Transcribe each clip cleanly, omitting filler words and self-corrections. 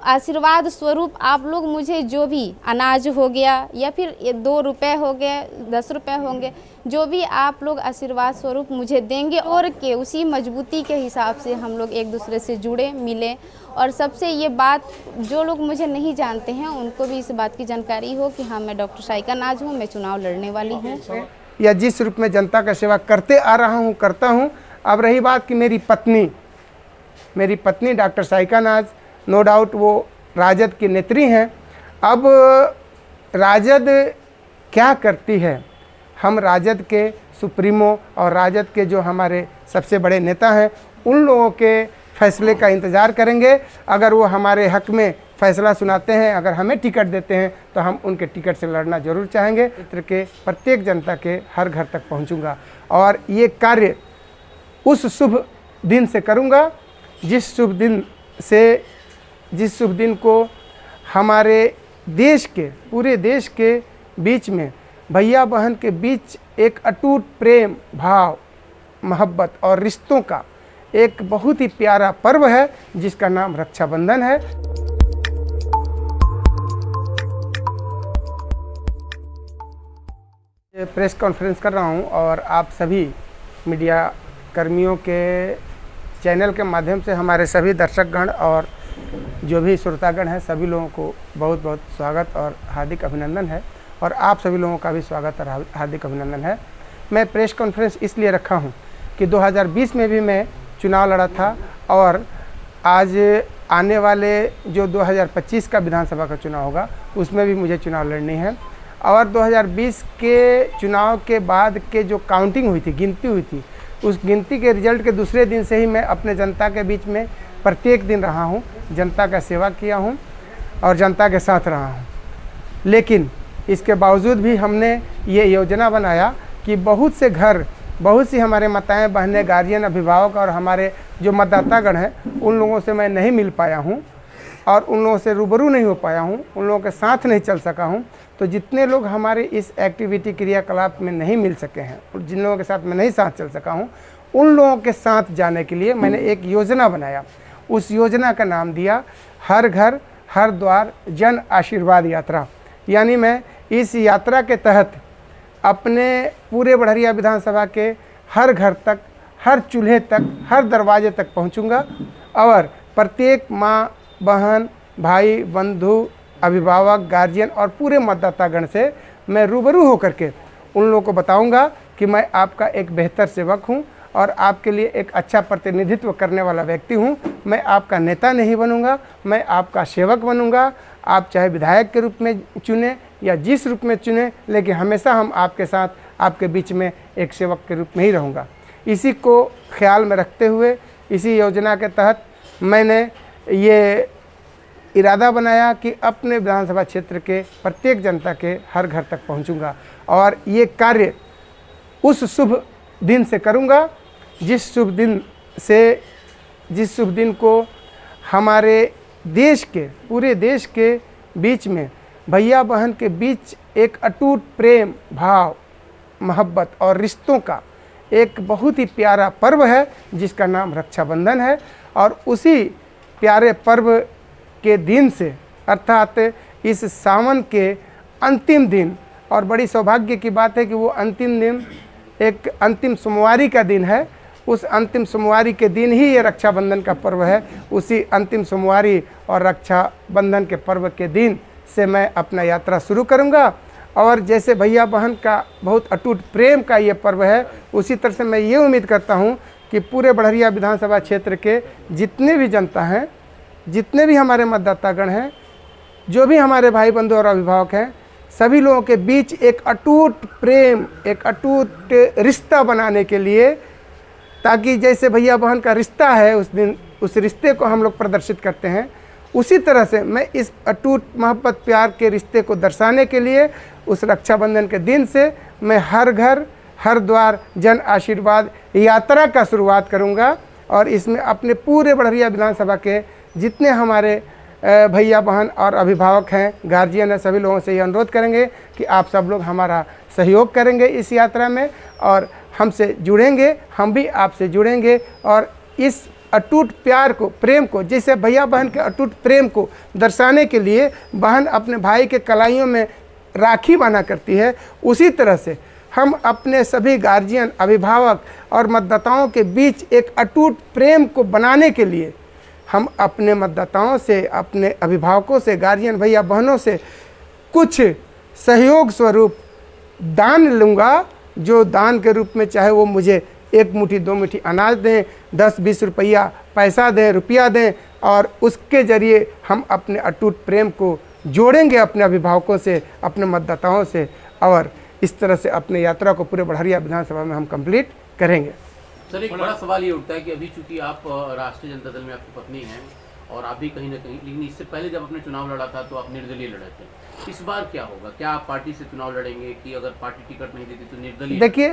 आशीर्वाद स्वरूप आप लोग मुझे जो भी अनाज हो गया या फिर 2 रुपए हो गए, 10 रुपए होंगे, जो भी आप लोग आशीर्वाद स्वरूप मुझे देंगे और के उसी मजबूती के हिसाब से हम लोग एक दूसरे से जुड़े मिले। और सबसे ये बात, जो लोग मुझे नहीं जानते हैं उनको भी इस बात की जानकारी हो कि हाँ, मैं डॉक्टर साइका नाज हूँ, मैं चुनाव लड़ने वाली हूँ। या जिस रूप में जनता का सेवा करते आ रहा हूँ, करता हूँ। अब रही बात कि मेरी पत्नी डॉक्टर साइका नाज, नो डाउट वो राजद की नेत्री हैं। अब राजद क्या करती है, हम राजद के सुप्रीमो और राजद के जो हमारे सबसे बड़े नेता हैं उन लोगों के फैसले का इंतज़ार करेंगे। अगर वो हमारे हक में फैसला सुनाते हैं, अगर हमें टिकट देते हैं तो हम उनके टिकट से लड़ना जरूर चाहेंगे। क्षेत्र के प्रत्येक जनता के हर घर तक पहुंचूंगा और ये कार्य उस शुभ दिन से करूंगा जिस शुभ दिन को हमारे देश के, पूरे देश के बीच में, भैया बहन के बीच एक अटूट प्रेम भाव, मोहब्बत और रिश्तों का एक बहुत ही प्यारा पर्व है जिसका नाम रक्षाबंधन है। प्रेस कॉन्फ्रेंस कर रहा हूं और आप सभी मीडिया कर्मियों के चैनल के माध्यम से हमारे सभी दर्शकगण और जो भी श्रोतागण हैं सभी लोगों को बहुत बहुत स्वागत और हार्दिक अभिनंदन है। और आप सभी लोगों का भी स्वागत और हार्दिक अभिनंदन है। मैं प्रेस कॉन्फ्रेंस इसलिए रखा हूं कि 2020 में भी मैं चुनाव लड़ा था और आज आने वाले जो 2025 का विधानसभा का चुनाव होगा उसमें भी मुझे चुनाव लड़नी है। और 2020 के चुनाव के बाद के जो काउंटिंग हुई थी, गिनती हुई थी, उस गिनती के रिजल्ट के दूसरे दिन से ही मैं अपने जनता के बीच में प्रत्येक दिन रहा हूं, जनता का सेवा किया हूं और जनता के साथ रहा हूं। लेकिन इसके बावजूद भी हमने ये योजना बनाया कि बहुत से घर, बहुत सी हमारे माताएं बहनें, गार्जियन, अभिभावक और हमारे जो मतदातागण हैं उन लोगों से मैं नहीं मिल पाया हूं और उन लोगों से रूबरू नहीं हो पाया हूं, उन लोगों के साथ नहीं चल सका हूं। तो जितने लोग हमारे इस एक्टिविटी क्रियाकलाप में नहीं मिल सके हैं और जिन लोगों के साथ मैं नहीं साथ चल सका हूं, उन लोगों के साथ जाने के लिए मैंने एक योजना बनाया। उस योजना का नाम दिया हर घर हर द्वार जन आशीर्वाद यात्रा। यानी मैं इस यात्रा के तहत अपने पूरे बड़हरिया विधानसभा के हर घर तक, हर चूल्हे तक, हर दरवाजे तक पहुंचूंगा और प्रत्येक माँ, बहन, भाई, बंधु, अभिभावक, गार्जियन और पूरे मतदातागण से मैं रूबरू होकर के उन लोगों को बताऊंगा कि मैं आपका एक बेहतर सेवक हूं और आपके लिए एक अच्छा प्रतिनिधित्व करने वाला व्यक्ति हूं। मैं आपका नेता नहीं बनूंगा, मैं आपका सेवक बनूंगा। आप चाहे विधायक के रूप में चुने या जिस रूप में चुने, लेकिन हमेशा हम आपके साथ, आपके बीच में एक सेवक के रूप में ही रहूँगा। इसी को ख्याल में रखते हुए, इसी योजना के तहत मैंने ये इरादा बनाया कि अपने विधानसभा क्षेत्र के प्रत्येक जनता के हर घर तक पहुंचूंगा और ये कार्य उस शुभ दिन से करूंगा जिस शुभ दिन को हमारे देश के, पूरे देश के बीच में, भैया बहन के बीच एक अटूट प्रेम भाव, मोहब्बत और रिश्तों का एक बहुत ही प्यारा पर्व है जिसका नाम रक्षाबंधन है। और उसी प्यारे पर्व के दिन से, अर्थात इस सावन के अंतिम दिन, और बड़ी सौभाग्य की बात है कि वो अंतिम दिन एक अंतिम सोमवारी का दिन है। उस अंतिम सोमवारी के दिन ही ये रक्षाबंधन का पर्व है। उसी अंतिम सोमवारी और रक्षाबंधन के पर्व के दिन से मैं अपना यात्रा शुरू करूंगा। और जैसे भैया बहन का बहुत अटूट प्रेम का ये पर्व है, उसी तरह से मैं ये उम्मीद करता हूँ कि पूरे बड़हरिया विधानसभा क्षेत्र के जितने भी जनता हैं, जितने भी हमारे मतदातागण हैं, जो भी हमारे भाई बंधु और अभिभावक हैं, सभी लोगों के बीच एक अटूट प्रेम, एक अटूट रिश्ता बनाने के लिए, ताकि जैसे भैया बहन का रिश्ता है उस दिन, उस रिश्ते को हम लोग प्रदर्शित करते हैं, उसी तरह से मैं इस अटूट मोहब्बत प्यार के रिश्ते को दर्शाने के लिए उस रक्षाबंधन के दिन से मैं हर घर हर द्वार जन आशीर्वाद यात्रा का शुरुआत करूंगा। और इसमें अपने पूरे बड़हरिया विधानसभा के जितने हमारे भैया बहन और अभिभावक हैं, गार्जियन हैं, सभी लोगों से ये अनुरोध करेंगे कि आप सब लोग हमारा सहयोग करेंगे इस यात्रा में और हमसे जुड़ेंगे, हम भी आपसे जुड़ेंगे और इस अटूट प्यार को, प्रेम को, जैसे भैया बहन के अटूट प्रेम को दर्शाने के लिए बहन अपने भाई के कलाइयों में राखी बांधा करती है, उसी तरह से हम अपने सभी गार्जियन, अभिभावक और मतदाताओं के बीच एक अटूट प्रेम को बनाने के लिए हम अपने मतदाताओं से, अपने अभिभावकों से, गार्जियन भैया बहनों से कुछ सहयोग स्वरूप दान लूँगा, जो दान के रूप में चाहे वो मुझे 1 मुट्ठी 2 मुट्ठी अनाज दें, 10-20 रुपया पैसा दें, रुपया दें, और उसके ज़रिए हम अपने अटूट प्रेम को जोड़ेंगे अपने अभिभावकों से, अपने मतदाताओं से, और इस तरह से अपने यात्रा को पूरे बढ़िया विधानसभा में हम कंप्लीट करेंगे। सर, एक बड़ा सवाल ये उठता है कि अभी चूंकि आप राष्ट्रीय जनता दल में आपकी पत्नी हैं और आप भी कहीं ना कहीं, लेकिन इससे पहले जब आपने चुनाव लड़ा था तो आप निर्दलीय लड़े थे। इस बार क्या होगा? क्या आप पार्टी से चुनाव लड़ेंगे कि अगर पार्टी टिकट नहीं देती तो निर्दलीय? देखिए,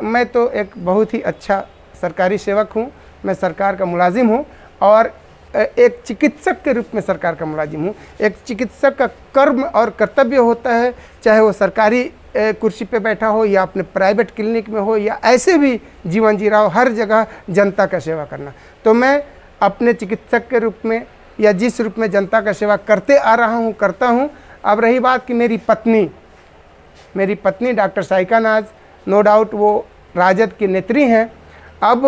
मैं तो एक बहुत ही अच्छा सरकारी सेवक हूँ, मैं सरकार का मुलाजिम हूँ और एक चिकित्सक के रूप में सरकार का मुलाजिम हूँ। एक चिकित्सक का कर्म और कर्तव्य होता है, चाहे वो सरकारी कुर्सी पे बैठा हो या अपने प्राइवेट क्लिनिक में हो या ऐसे भी जीवन जी रहा हो, हर जगह जनता का सेवा करना। तो मैं अपने चिकित्सक के रूप में या जिस रूप में जनता का सेवा करते आ रहा हूँ, करता हूँ। अब रही बात कि मेरी पत्नी डॉक्टर साइका नाज, नो डाउट वो राजद की नेत्री हैं। अब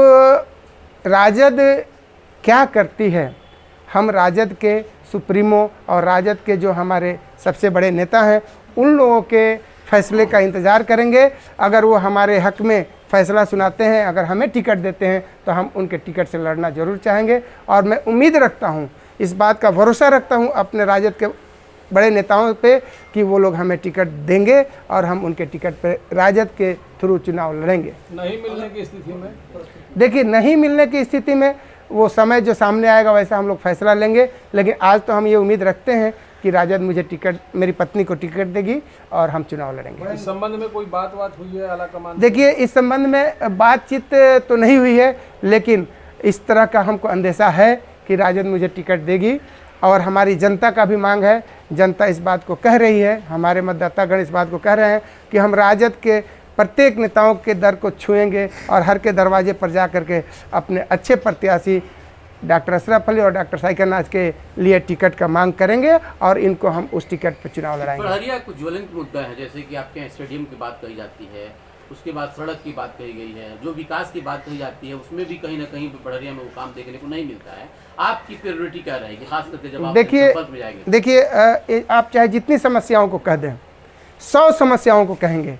राजद क्या करती है, हम राजद के सुप्रीमो और राजद के जो हमारे सबसे बड़े नेता हैं, उन लोगों के फैसले का इंतज़ार करेंगे। अगर वो हमारे हक में फ़ैसला सुनाते हैं, अगर हमें टिकट देते हैं, तो हम उनके टिकट से लड़ना ज़रूर चाहेंगे। और मैं उम्मीद रखता हूँ, इस बात का भरोसा रखता हूँ अपने राजद के बड़े नेताओं पे कि वो लोग हमें टिकट देंगे और हम उनके टिकट पे राजद के थ्रू चुनाव लड़ेंगे। नहीं मिलने की स्थिति में, देखिए, नहीं मिलने की स्थिति में वो समय जो सामने आएगा वैसा हम लोग फैसला लेंगे, लेकिन आज तो हम ये उम्मीद रखते हैं कि राजद मुझे टिकट, मेरी पत्नी को टिकट देगी और हम चुनाव लड़ेंगे। इस संबंध में कोई बात हुई है आला कमान? देखिए, इस संबंध में बातचीत तो नहीं हुई है, लेकिन इस तरह का हमको अंदेशा है कि राजद मुझे टिकट देगी और हमारी जनता का भी मांग है। जनता इस बात को कह रही है, हमारे मतदातागण इस बात को कह रहे हैं कि हम राजद के प्रत्येक नेताओं के दर को छुएंगे और हर के दरवाजे पर जा कर के अपने अच्छे प्रत्याशी डॉक्टर अशरफ अली और डॉक्टर साइका नाज के लिए टिकट का मांग करेंगे और इनको हम उस टिकट पर चुनाव लड़ाएंगे। बढ़िया कुछ ज्वलंत मुद्दा है, जैसे कि आपके स्टेडियम की बात कही जाती है, उसके बाद सड़क की बात कही गई है, जो विकास की बात कही जाती है उसमें भी कहीं ना कहीं बढ़िया में वो काम देखने को नहीं मिलता है। आपकी प्रायोरिटी क्या रहेगी, खास करके जब आप संपर्क में जाएंगे? देखिए, आप चाहे जितनी समस्याओं को कह दें, 100 समस्याओं को कहेंगे,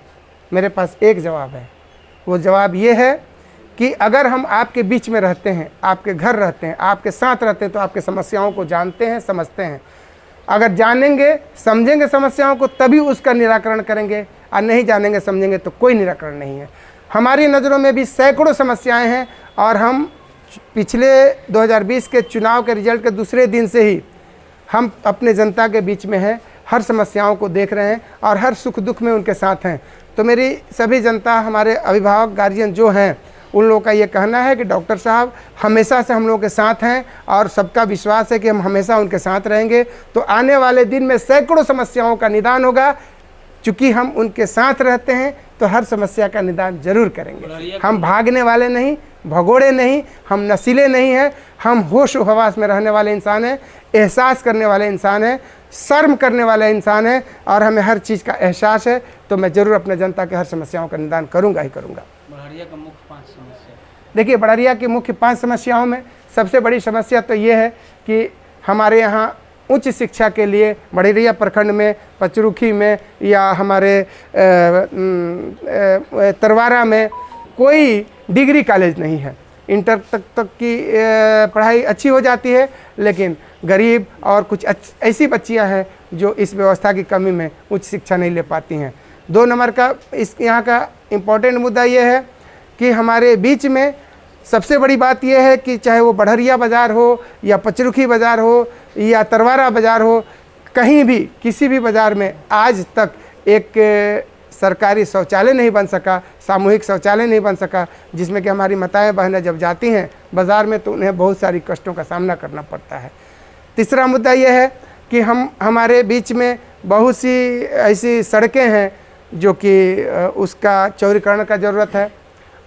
मेरे पास एक जवाब है। वो जवाब ये है कि अगर हम आपके बीच में रहते हैं, आपके घर रहते हैं, आपके साथ रहते हैं, तो आपके समस्याओं को जानते हैं, समझते हैं। अगर जानेंगे, समझेंगे समस्याओं को, तभी उसका निराकरण करेंगे, और नहीं जानेंगे, समझेंगे तो कोई निराकरण नहीं है। हमारी नज़रों में भी सैकड़ों समस्याएं हैं और हम पिछले 2020 के चुनाव के रिजल्ट के दूसरे दिन से ही हम अपने जनता के बीच में हैं, हर समस्याओं को देख रहे हैं और हर सुख दुख में उनके साथ हैं। तो मेरी सभी जनता, हमारे अभिभावक, गार्जियन जो हैं, उन लोगों का ये कहना है कि डॉक्टर साहब हमेशा से हम लोगों के साथ हैं और सबका विश्वास है कि हम हमेशा उनके साथ रहेंगे। तो आने वाले दिन में सैकड़ों समस्याओं का निदान होगा। चूँकि हम उनके साथ रहते हैं तो हर समस्या का निदान जरूर करेंगे। हम भागने वाले नहीं, भगोड़े नहीं, हम नशीले नहीं हैं, हम होश व हवास में रहने वाले इंसान हैं, एहसास करने वाले इंसान हैं, शर्म करने वाले इंसान हैं और हमें हर चीज़ का एहसास है। तो मैं ज़रूर अपने जनता के हर समस्याओं का निदान करूँगा ही करूँगा। बढ़िया का मुख्य 5 समस्या, देखिए, बड़रिया की मुख्य 5 समस्याओं में सबसे बड़ी समस्या तो ये है कि हमारे यहाँ उच्च शिक्षा के लिए बड़रिया प्रखंड में, पचरुखी में या हमारे तरवारा में कोई डिग्री कॉलेज नहीं है। इंटर तक की पढ़ाई अच्छी हो जाती है, लेकिन गरीब और कुछ ऐसी बच्चियां हैं जो इस व्यवस्था की कमी में उच्च शिक्षा नहीं ले पाती हैं। 2 नंबर का इस यहाँ का इम्पोर्टेंट मुद्दा ये है कि हमारे बीच में सबसे बड़ी बात यह है कि चाहे वो बढ़रिया बाज़ार हो या पचरुखी बाज़ार हो या तरवारा बाज़ार हो, कहीं भी किसी भी बाज़ार में आज तक एक सरकारी शौचालय नहीं बन सका, सामूहिक शौचालय नहीं बन सका, जिसमें कि हमारी माताएं बहनें जब जाती हैं बाज़ार में तो उन्हें बहुत सारी कष्टों का सामना करना पड़ता है। तीसरा मुद्दा यह है कि हमारे बीच में बहुत सी ऐसी सड़कें हैं जो कि उसका चौड़ीकरण का ज़रूरत है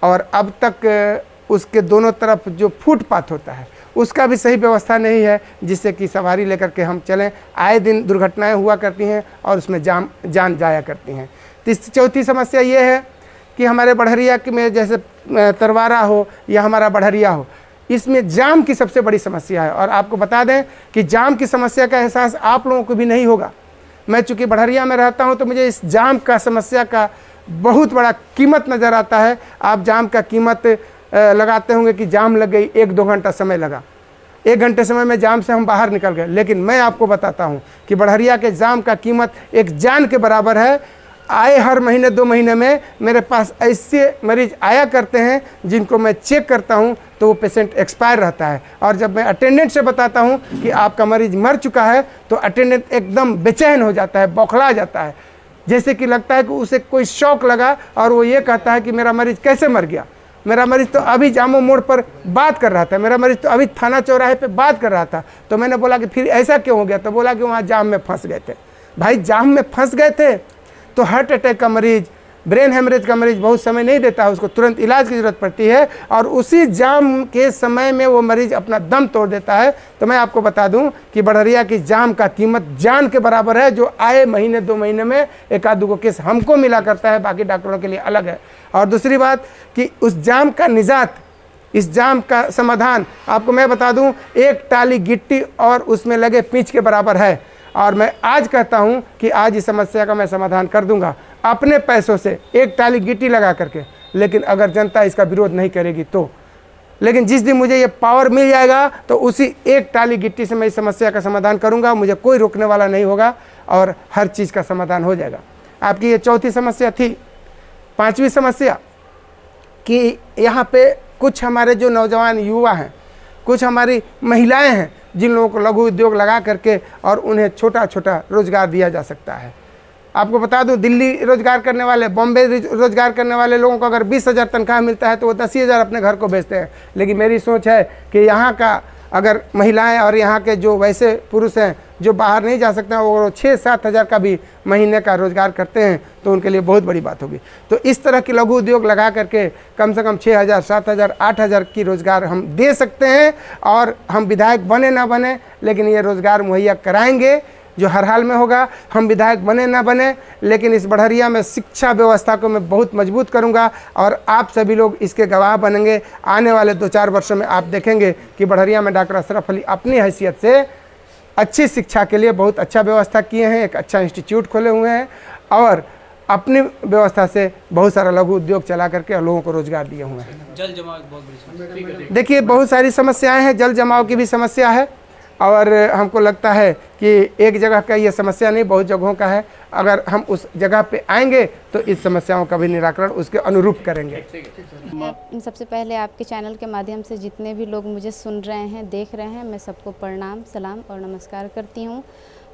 और अब तक उसके दोनों तरफ जो फुटपाथ होता है उसका भी सही व्यवस्था नहीं है जिससे कि सवारी लेकर के हम चलें। आए दिन दुर्घटनाएं हुआ करती हैं और उसमें जान जाया करती हैं। चौथी समस्या ये है कि हमारे बढ़हरिया में जैसे तरवारा हो या हमारा बढ़हरिया हो, इसमें जाम की सबसे बड़ी समस्या है। और आपको बता दें कि जाम की समस्या का एहसास आप लोगों को भी नहीं होगा। मैं चूँकि बढ़हरिया में रहता हूँ तो मुझे इस जाम का समस्या का बहुत बड़ा कीमत नज़र आता है। आप जाम का कीमत लगाते होंगे कि जाम लग गई, 1-2 घंटा समय लगा, 1 घंटे समय में जाम से हम बाहर निकल गए। लेकिन मैं आपको बताता हूँ कि बढ़हरिया के जाम का कीमत एक जान के बराबर है। आए हर महीने 2 महीने में मेरे पास ऐसे मरीज आया करते हैं जिनको मैं चेक करता हूं तो वो पेशेंट एक्सपायर रहता है। और जब मैं अटेंडेंट से बताता हूं कि आपका मरीज मर चुका है तो अटेंडेंट एकदम बेचैन हो जाता है, बौखला जाता है, जैसे कि लगता है कि उसे कोई शौक लगा और वो ये कहता है कि मेरा मरीज कैसे मर गया, मेरा मरीज तो अभी जामो मोड़ पर बात कर रहा था, मेरा मरीज तो अभी थाना चौराहे पे बात कर रहा था। तो मैंने बोला कि फिर ऐसा क्यों हो गया? तो बोला कि वहाँ जाम में फंस गए थे। भाई जाम में फंस गए थे तो हार्ट अटैक का मरीज, ब्रेन हेमरेज का मरीज बहुत समय नहीं देता है, उसको तुरंत इलाज की ज़रूरत पड़ती है और उसी जाम के समय में वो मरीज अपना दम तोड़ देता है। तो मैं आपको बता दूं कि बढ़हरिया की जाम का कीमत जान के बराबर है, जो आए महीने 2 महीने में 1-2 केस हमको मिला करता है, बाकी डॉक्टरों के लिए अलग है। और दूसरी बात कि उस जाम का निजात, इस जाम का समाधान आपको मैं बता दूं, 1 टाली गिट्टी और उसमें लगे पींच के बराबर है। और मैं आज कहता हूं कि आज इस समस्या का मैं समाधान कर दूंगा अपने पैसों से, 1 टाली गिट्टी लगा करके। लेकिन अगर जनता इसका विरोध नहीं करेगी तो, लेकिन जिस दिन मुझे ये पावर मिल जाएगा तो उसी 1 टाली गिट्टी से मैं इस समस्या का समाधान करूंगा। मुझे कोई रोकने वाला नहीं होगा और हर चीज़ का समाधान हो जाएगा। आपकी ये चौथी समस्या थी। 5वीं समस्या कि यहाँ पे कुछ हमारे जो नौजवान युवा हैं, कुछ हमारी महिलाएं हैं जिन लोगों को लघु उद्योग लगा करके और उन्हें छोटा छोटा रोज़गार दिया जा सकता है। आपको बता दूं, दिल्ली रोज़गार करने वाले, बॉम्बे रोज़गार करने वाले लोगों को अगर 20,000 तनख्वाह मिलता है तो वो 10,000 अपने घर को भेजते हैं। लेकिन मेरी सोच है कि यहाँ का अगर महिलाएं और यहाँ के जो वैसे पुरुष हैं जो बाहर नहीं जा सकते हैं, वो 6-7 हज़ार का भी महीने का रोज़गार करते हैं तो उनके लिए बहुत बड़ी बात होगी। तो इस तरह की लघु उद्योग लगा करके कम से कम 6,000, 7,000, 8,000 की रोज़गार हम दे सकते हैं। और हम विधायक बने ना बने, लेकिन ये रोज़गार मुहैया कराएंगे जो हर हाल में होगा। हम विधायक बने ना बने, लेकिन इस बढ़हरिया में शिक्षा व्यवस्था को मैं बहुत मजबूत करूंगा और आप सभी लोग इसके गवाह बनेंगे। आने वाले 2-4 वर्षों में आप देखेंगे कि बढ़हरिया में डॉक्टर अशरफ अली अपनी हैसियत से अच्छी शिक्षा के लिए बहुत अच्छा व्यवस्था किए हैं, एक अच्छा इंस्टीट्यूट खोले हुए हैं और अपनी व्यवस्था से बहुत सारा लघु उद्योग चला करके लोगों को रोज़गार दिए हुए हैं। जल जमाव एक बहुत बड़ी समस्या है। देखिए, बहुत सारी समस्याएँ हैं, जल जमाव की भी समस्या है और हमको लगता है कि एक जगह का ये समस्या नहीं, बहुत जगहों का है। अगर हम उस जगह पे आएंगे तो इस समस्याओं का भी निराकरण उसके अनुरूप करेंगे। सबसे पहले आपके चैनल के माध्यम से जितने भी लोग मुझे सुन रहे हैं, देख रहे हैं, मैं सबको प्रणाम, सलाम और नमस्कार करती हूँ।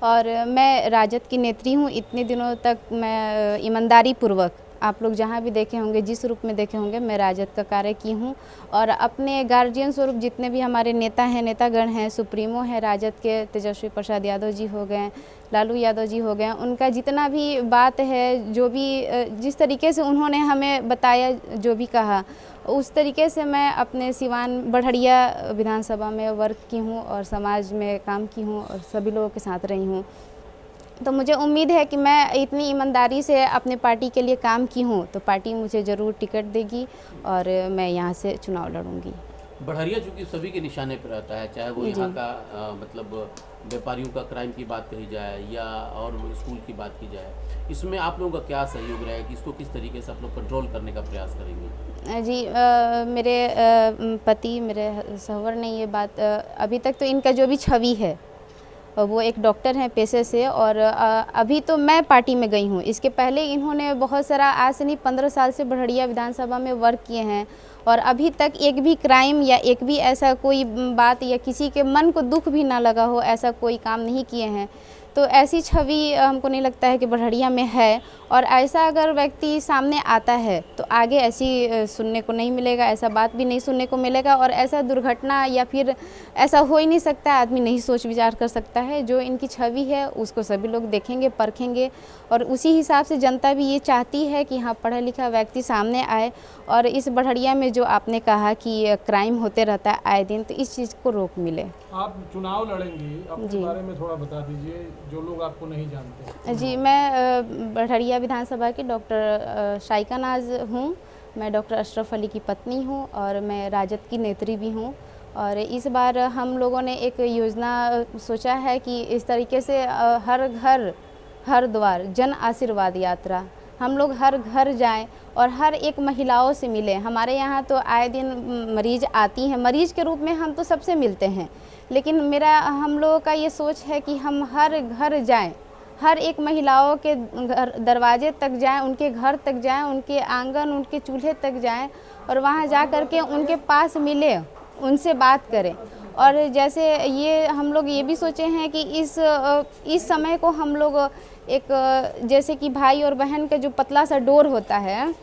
और मैं राजद की नेत्री हूँ। इतने दिनों तक मैं ईमानदारी पूर्वक, आप लोग जहाँ भी देखे होंगे, जिस रूप में देखे होंगे, मैं राजद का कार्य की हूँ। और अपने गार्जियन स्वरूप जितने भी हमारे नेता हैं, नेतागण हैं, सुप्रीमो हैं राजद के, तेजस्वी प्रसाद यादव जी हो गए, लालू यादव जी हो गए, उनका जितना भी बात है, जो भी जिस तरीके से उन्होंने हमें बताया, जो भी कहा, उस तरीके से मैं अपने सिवान बढ़हरिया विधानसभा में वर्क की हूँ और समाज में काम की हूँ और सभी लोगों के साथ रही हूँ। तो मुझे उम्मीद है कि मैं इतनी ईमानदारी से अपने पार्टी के लिए काम की हूँ तो पार्टी मुझे ज़रूर टिकट देगी और मैं यहाँ से चुनाव लड़ूंगी। बढ़हरिया चूँकि सभी के निशाने पर रहता है, चाहे वो यहाँ का मतलब व्यापारियों का क्राइम की बात कही जाए या और स्कूल की बात की जाए, इसमें आप लोगों का क्या सहयोग रहेगा कि इसको किस तरीके से आप लोग कंट्रोल करने का प्रयास करेंगे? जी, मेरे पति, मेरे सहवर ने ये बात, अभी तक तो इनका जो भी छवि है, वो एक डॉक्टर हैं पेशे से और अभी तो मैं पार्टी में गई हूँ। इसके पहले इन्होंने बहुत सारा, आज से नहीं 15 साल से बढ़हरिया विधानसभा में वर्क किए हैं और अभी तक एक भी क्राइम या एक भी ऐसा कोई बात या किसी के मन को दुख भी ना लगा हो, ऐसा कोई काम नहीं किए हैं। तो ऐसी छवि हमको नहीं लगता है कि बढ़िया में है। और ऐसा अगर व्यक्ति सामने आता है तो आगे ऐसी सुनने को नहीं मिलेगा, ऐसा बात भी नहीं सुनने को मिलेगा, और ऐसा दुर्घटना या फिर ऐसा हो ही नहीं सकता, आदमी नहीं सोच विचार कर सकता है। जो इनकी छवि है उसको सभी लोग देखेंगे, परखेंगे, और उसी हिसाब से जनता भी ये चाहती है कि हाँ पढ़ा लिखा व्यक्ति सामने आए। और इस बढ़िया में जो आपने कहा कि क्राइम होते रहता है आए दिन, तो इस चीज़ को रोक मिले। आप चुनाव लड़ेंगी, अपने बारे में थोड़ा बता दीजिए जो लोग आपको नहीं जानते। जी, मैं बढ़िया विधानसभा की डॉक्टर शाइका नाज हूँ। मैं डॉक्टर अशरफ अली की पत्नी हूँ और मैं राजद की नेत्री भी हूँ। और इस बार हम लोगों ने एक योजना सोचा है कि इस तरीके से हर घर हर द्वार जन आशीर्वाद यात्रा, हम लोग हर घर जाएं और हर एक महिलाओं से मिलें। हमारे यहाँ तो आए दिन मरीज आती हैं, मरीज के रूप में हम तो सबसे मिलते हैं, लेकिन हम लोगों का ये सोच है कि हम हर घर जाएं, हर एक महिलाओं के घर दरवाजे तक जाएं, उनके घर तक जाएं, उनके आंगन, उनके चूल्हे तक जाएं और वहाँ जा कर के उनके पास मिले, उनसे बात करें। और जैसे ये हम लोग ये भी सोचे हैं कि इस समय को हम लोग एक जैसे कि भाई और बहन का जो पतला सा डोर होता है,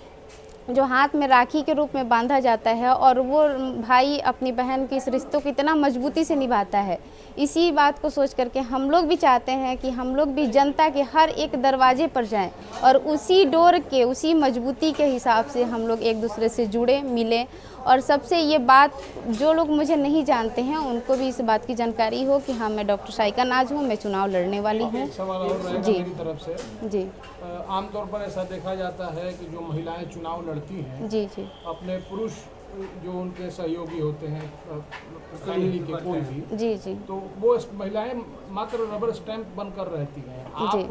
जो हाथ में राखी के रूप में बांधा जाता है, और वो भाई अपनी बहन के इस रिश्तों को इतना मजबूती से निभाता है। इसी बात को सोच करके हम लोग भी चाहते हैं कि हम लोग भी जनता के हर एक दरवाजे पर जाएं और उसी डोर के, उसी मजबूती के हिसाब से हम लोग एक दूसरे से जुड़े, मिलें। और सबसे ये बात, जो लोग मुझे नहीं जानते हैं उनको भी इस बात की जानकारी हो कि हाँ मैं डॉक्टर शाइका नाज हूँ, मैं चुनाव लड़ने वाली हूँ। सवाल और रहेगा जी। मेरी तरफ से। जी आमतौर पर ऐसा देखा जाता है कि जो महिलाएं चुनाव लड़ती हैं, जी जी अपने पुरुष जो उनके सहयोगी होते हैं, फैमिली के कोई भी, जी जी तो वो महिलाएं मात्र रबर स्टैंप बनकर रहती हैं। आप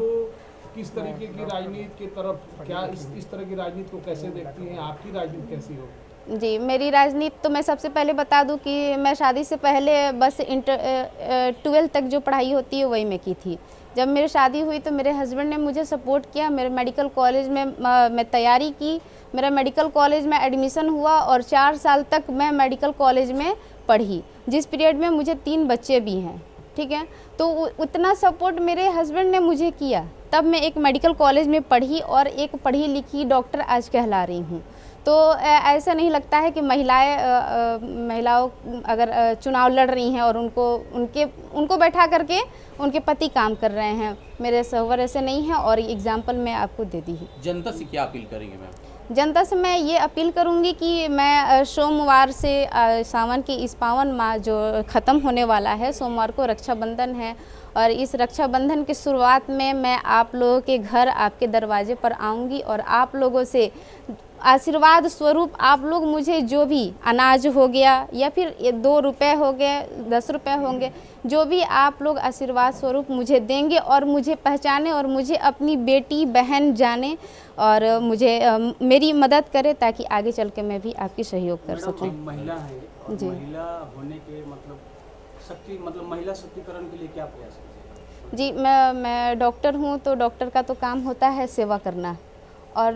किस तरीके की राजनीति की तरफ, क्या इस तरह की राजनीति को कैसे देखती हैं? आपकी राजनीति कैसी हो? जी, मेरी राजनीति तो मैं सबसे पहले बता दूं कि मैं शादी से पहले बस 12th तक जो पढ़ाई होती है वही मैं की थी। जब मेरी शादी हुई तो मेरे हस्बैंड ने मुझे सपोर्ट किया, मेरे मेडिकल कॉलेज में मैं तैयारी की, मेरा मेडिकल कॉलेज में एडमिशन हुआ और 4 साल तक मैं मेडिकल कॉलेज में पढ़ी, जिस पीरियड में मुझे 3 बच्चे भी हैं, ठीक है। तो उतना सपोर्ट मेरे हस्बैंड ने मुझे किया, तब मैं एक मेडिकल कॉलेज में पढ़ी और एक पढ़ी लिखी डॉक्टर आज कहला रही हूँ। तो ऐसा नहीं लगता है कि महिलाओं अगर चुनाव लड़ रही हैं और उनको बैठा करके उनके पति काम कर रहे हैं, मेरे शौहर ऐसे नहीं हैं। और एग्जाम्पल मैं आपको दे दी है। जनता से क्या अपील करेंगे मैम? जनता से मैं ये अपील करूंगी कि मैं सोमवार से सावन की इस पावन माह जो ख़त्म होने वाला है, सोमवार को रक्षाबंधन है, और इस रक्षाबंधन की शुरुआत में मैं आप लोगों के घर, आपके दरवाजे पर आऊँगी और आप लोगों से आशीर्वाद स्वरूप आप लोग मुझे जो भी अनाज हो गया या फिर 2 रुपए हो गए, 10 रुपए होंगे, जो भी आप लोग आशीर्वाद स्वरूप मुझे देंगे और मुझे पहचाने और मुझे अपनी बेटी बहन जाने और मुझे मेरी मदद करे, ताकि आगे चल के मैं भी आपकी सहयोग कर सकूं। महिला है और जी। महिला होने के मतलब महिला शक्तिकरण के लिए क्या प्रयास कीजिएगा? जी, मैं डॉक्टर हूँ, तो डॉक्टर का तो काम होता है सेवा करना, और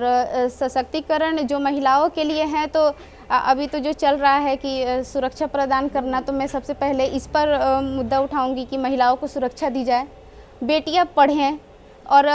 सशक्तिकरण जो महिलाओं के लिए है, तो अभी तो जो चल रहा है कि सुरक्षा प्रदान करना, तो मैं सबसे पहले इस पर मुद्दा उठाऊंगी कि महिलाओं को सुरक्षा दी जाए, बेटियां पढ़ें, और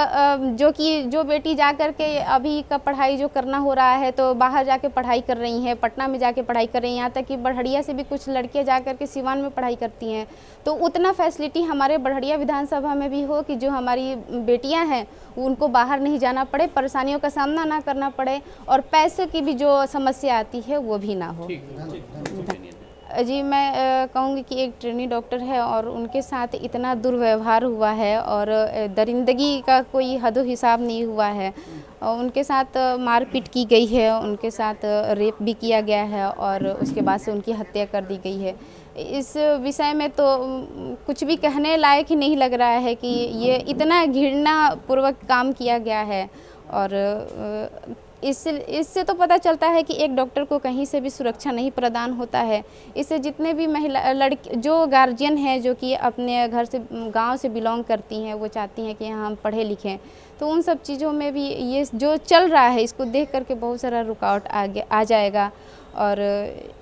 जो बेटी जा कर के अभी का पढ़ाई जो करना हो रहा है तो बाहर जाके पढ़ाई कर रही हैं, पटना में जाके पढ़ाई कर रही हैं, यहाँ तक कि बढ़िया से भी कुछ लड़कियां जा कर के सिवान में पढ़ाई करती हैं। तो उतना फैसिलिटी हमारे बढ़िया विधानसभा में भी हो कि जो हमारी बेटियां हैं उनको बाहर नहीं जाना पड़े, परेशानियों का सामना ना करना पड़े, और पैसों की भी जो समस्या आती है वो भी ना हो। जी, मैं कहूँगी कि एक ट्रेनी डॉक्टर है और उनके साथ इतना दुर्व्यवहार हुआ है और दरिंदगी का कोई हद हिसाब नहीं हुआ है। उनके साथ मारपीट की गई है, उनके साथ रेप भी किया गया है और उसके बाद से उनकी हत्या कर दी गई है। इस विषय में तो कुछ भी कहने लायक ही नहीं लग रहा है कि ये इतना घृणापूर्वक काम किया गया है। और इससे तो पता चलता है कि एक डॉक्टर को कहीं से भी सुरक्षा नहीं प्रदान होता है। इससे जितने भी महिला लड़की जो गार्जियन हैं जो कि अपने घर से गांव से बिलोंग करती हैं, वो चाहती हैं कि हम पढ़े लिखें, तो उन सब चीज़ों में भी ये जो चल रहा है इसको देख करके बहुत सारा रुकावट आ जाएगा। और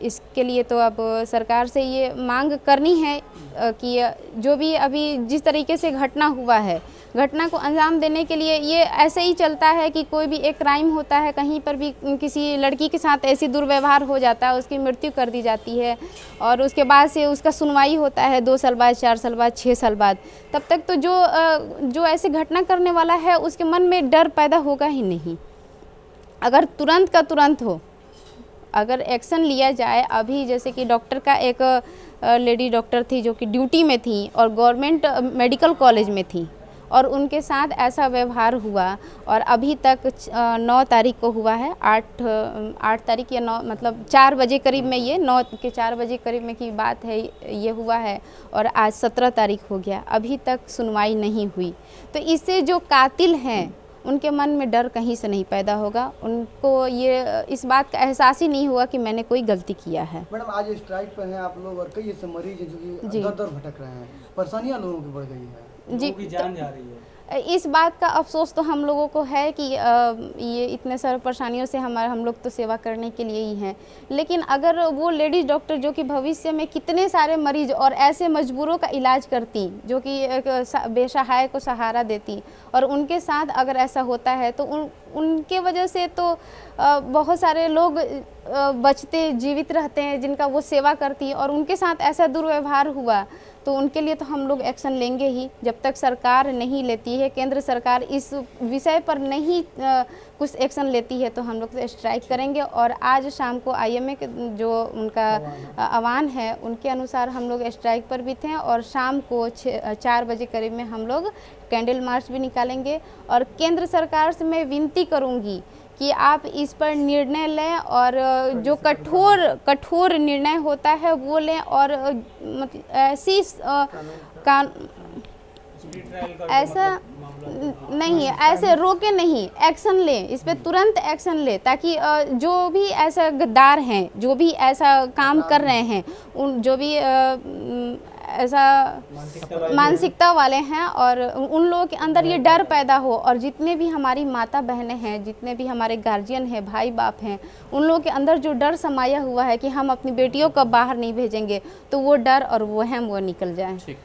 इसके लिए तो अब सरकार से ये मांग करनी है कि जो भी अभी जिस तरीके से घटना हुआ है, घटना को अंजाम देने के लिए ये ऐसे ही चलता है कि कोई भी एक क्राइम होता है, कहीं पर भी किसी लड़की के साथ ऐसी दुर्व्यवहार हो जाता है, उसकी मृत्यु कर दी जाती है और उसके बाद से उसका सुनवाई होता है 2 साल बाद, 4 साल बाद, 6 साल बाद। तब तक तो जो ऐसी घटना करने वाला है उसके मन में डर पैदा होगा ही नहीं। अगर तुरंत का तुरंत हो, अगर एक्शन लिया जाए। अभी जैसे कि डॉक्टर का एक लेडी डॉक्टर थी जो कि ड्यूटी में थी और गवर्नमेंट मेडिकल कॉलेज में थी और उनके साथ ऐसा व्यवहार हुआ और अभी तक 9 तारीख को हुआ है, 8 तारीख या 9 मतलब 4 बजे करीब में, ये 9 के 4 बजे करीब में की बात है, ये हुआ है और आज 17 तारीख हो गया, अभी तक सुनवाई नहीं हुई। तो इससे जो कातिल हैं उनके मन में डर कहीं से नहीं पैदा होगा, उनको ये इस बात का एहसास ही नहीं हुआ कि मैंने कोई गलती किया है। मैडम आज स्ट्राइक पर हैं आप लोग और कई ऐसे मरीज हैं जो कि दर भटक रहे हैं, परेशानियां लोगों की बढ़ गई है, जी, लोगों की जान जा रही है। इस बात का अफसोस तो हम लोगों को है कि ये इतने सारे परेशानियों से हम लोग तो सेवा करने के लिए ही हैं, लेकिन अगर वो लेडीज़ डॉक्टर जो कि भविष्य में कितने सारे मरीज और ऐसे मजबूरों का इलाज करती, जो कि एक बेसहाय को सहारा देती, और उनके साथ अगर ऐसा होता है तो उनके वजह से तो बहुत सारे लोग बचते जीवित रहते हैं जिनका वो सेवा करती, और उनके साथ ऐसा दुर्व्यवहार हुआ तो उनके लिए तो हम लोग एक्शन लेंगे ही। जब तक सरकार नहीं लेती है, केंद्र सरकार इस विषय पर नहीं कुछ एक्शन लेती है तो हम लोग तो स्ट्राइक करेंगे। और आज शाम को IMA के जो उनका आह्वान है उनके अनुसार हम लोग स्ट्राइक पर भी थे और शाम को 4 बजे करीब में हम लोग कैंडल मार्च भी निकालेंगे। और केंद्र सरकार से मैं विनती करूंगी कि आप इस पर निर्णय लें और जो कठोर निर्णय होता है वो लें, और मतलब ऐसी ऐसा नहीं है, ऐसे रोके नहीं, एक्शन लें, इस पे तुरंत एक्शन लें, ताकि जो भी ऐसा गद्दार हैं, जो भी ऐसा काम कर रहे हैं, उन जो भी ऐसा मानसिकता वाले हैं और उन लोगों के अंदर ये डर पैदा हो, और जितने भी हमारी माता बहनें हैं, जितने भी हमारे गार्जियन हैं, भाई बाप हैं, उन लोगों के अंदर जो डर समाया हुआ है कि हम अपनी बेटियों को बाहर नहीं भेजेंगे, तो वो डर और वो वहम वो निकल जाए। ठीक।